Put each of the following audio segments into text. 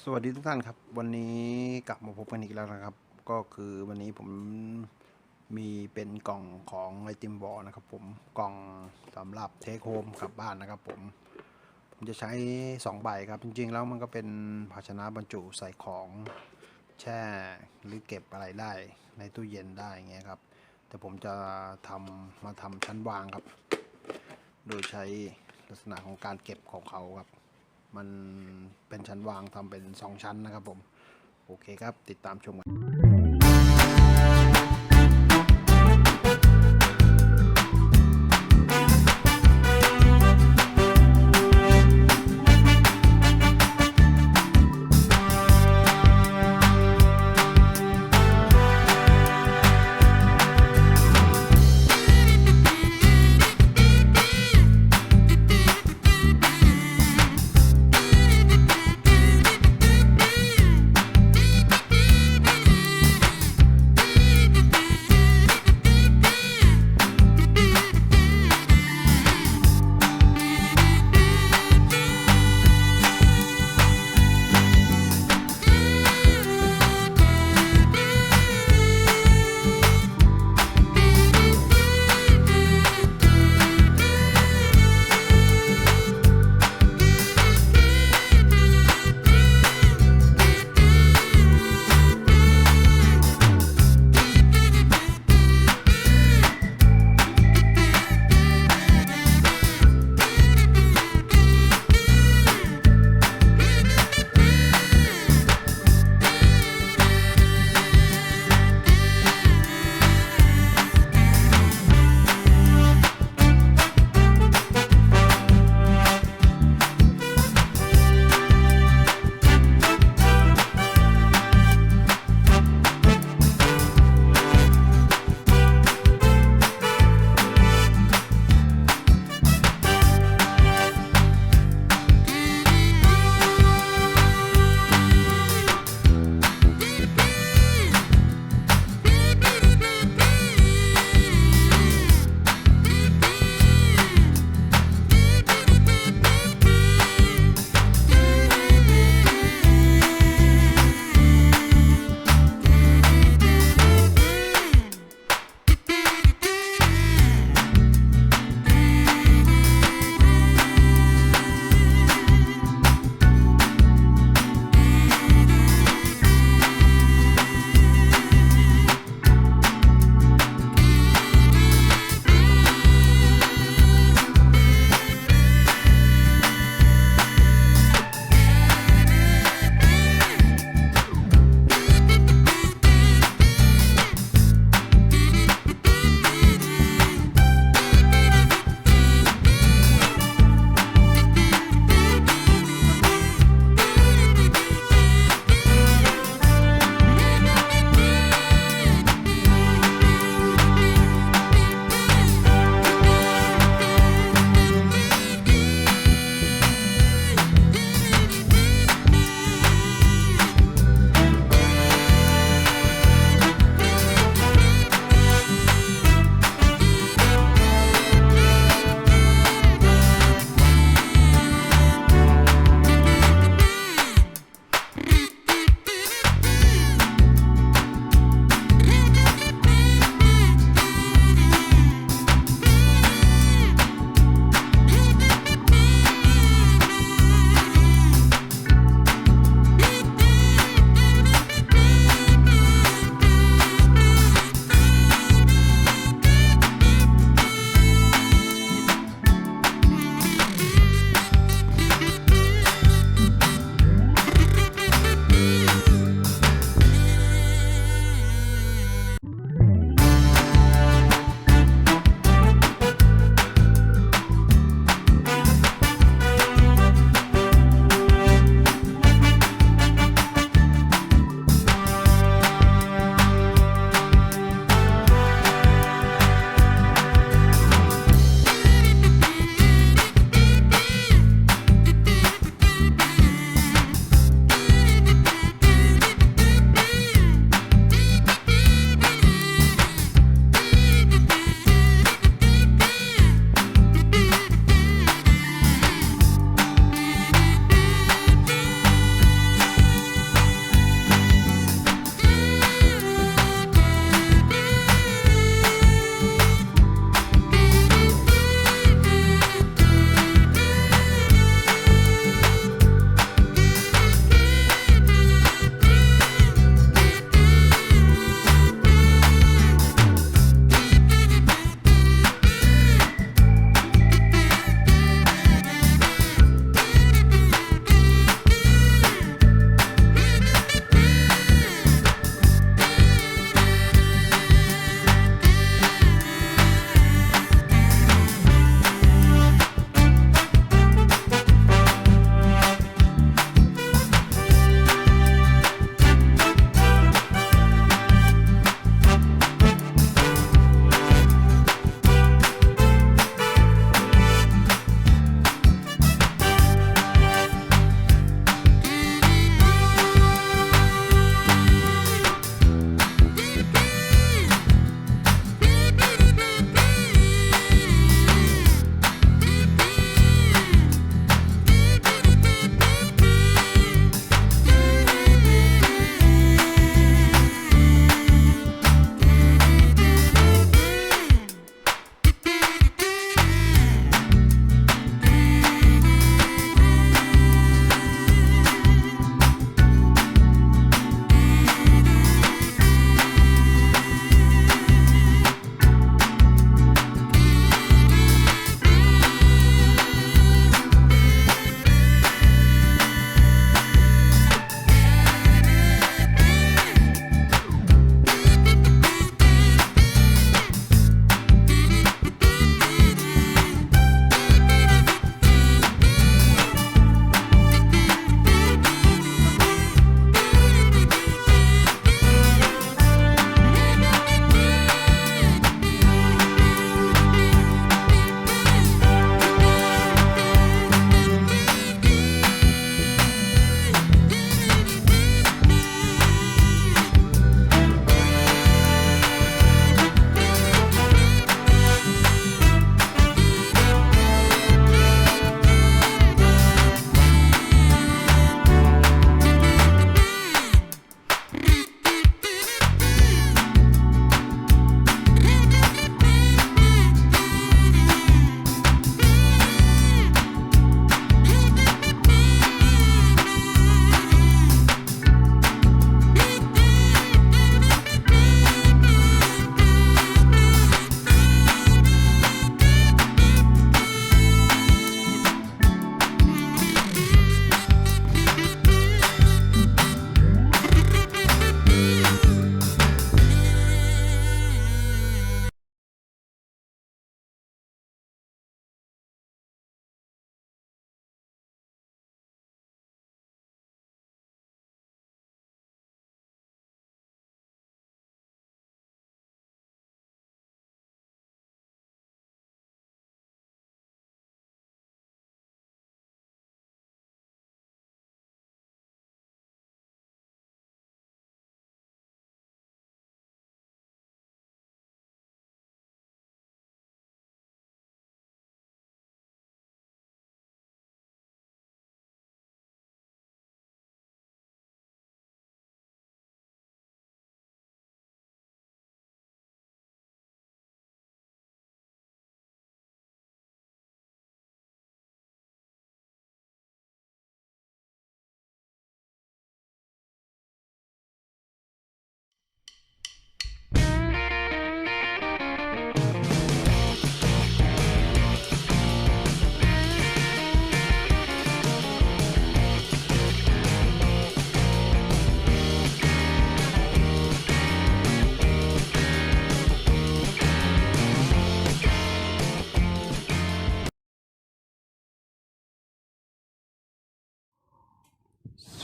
สวัสดีทุกท่านครับวันนี้กลับมาพบกันอีกแล้วนะครับก็คือวันนี้ผมมีเป็นกล่องของไอติมวอลนะครับผมกล่องสำหรับเทคโฮมกลับบ้านนะครับผมจะใช้2 ใบครับจริงๆแล้วมันก็เป็นภาชนะบรรจุใส่ของแช่หรือเก็บอะไรได้ในตู้เย็นได้เงี้ยครับแต่ผมจะมาทำชั้นวางครับโดยใช้ลักษณะของการเก็บของเขาครับมันเป็นชั้นวางทำเป็น2 ชั้นนะครับผมโอเคครับติดตามชมกัน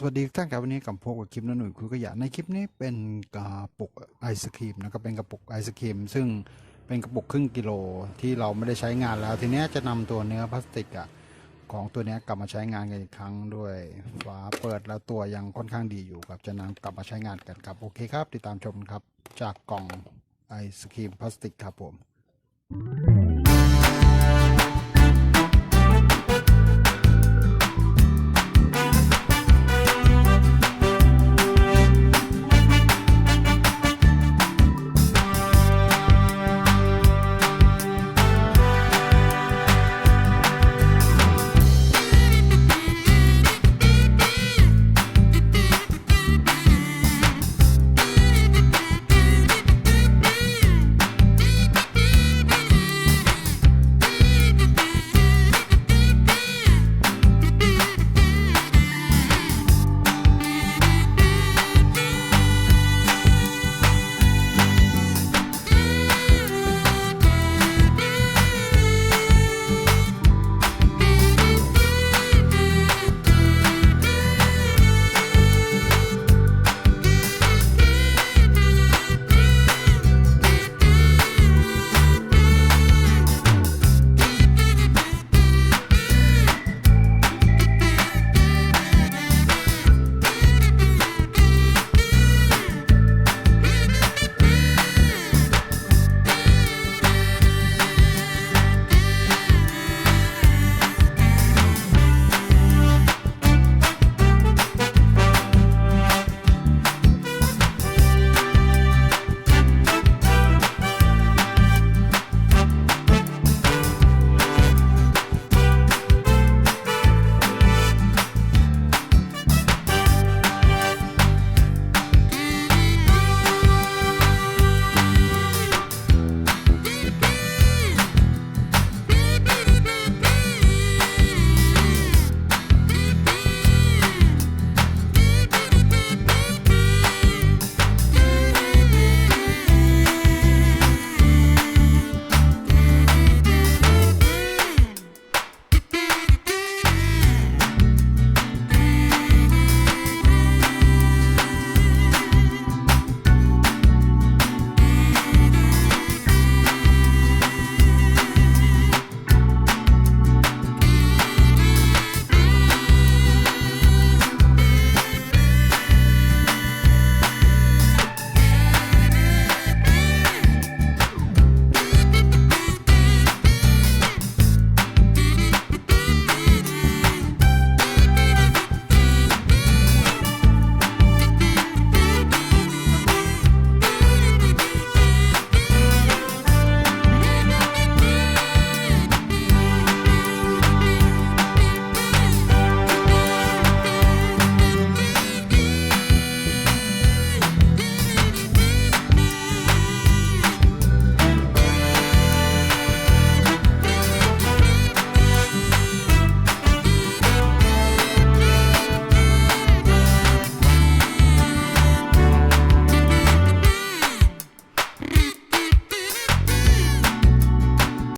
สวัสดีทุกท่านครับวันนี้กับพบกับคลิปน้าหนุ่ยคุยขยะในคลิปนี้เป็นกระปุกไอศครีมนะครับเป็นกระปุกไอศครีมซึ่งเป็นกระปุกครึ่งกิโลที่เราไม่ได้ใช้งานแล้วทีนี้จะนำตัวเนื้อพลาสติกของตัวนี้กลับมาใช้งานกันอีกครั้งด้วยฝาเปิดแล้วตัวยังค่อนข้างดีอยู่ครับจะนำกลับมาใช้งานกันครับโอเคครับติดตามชมครับจากกล่องไอศครีมพลาสติกครับผม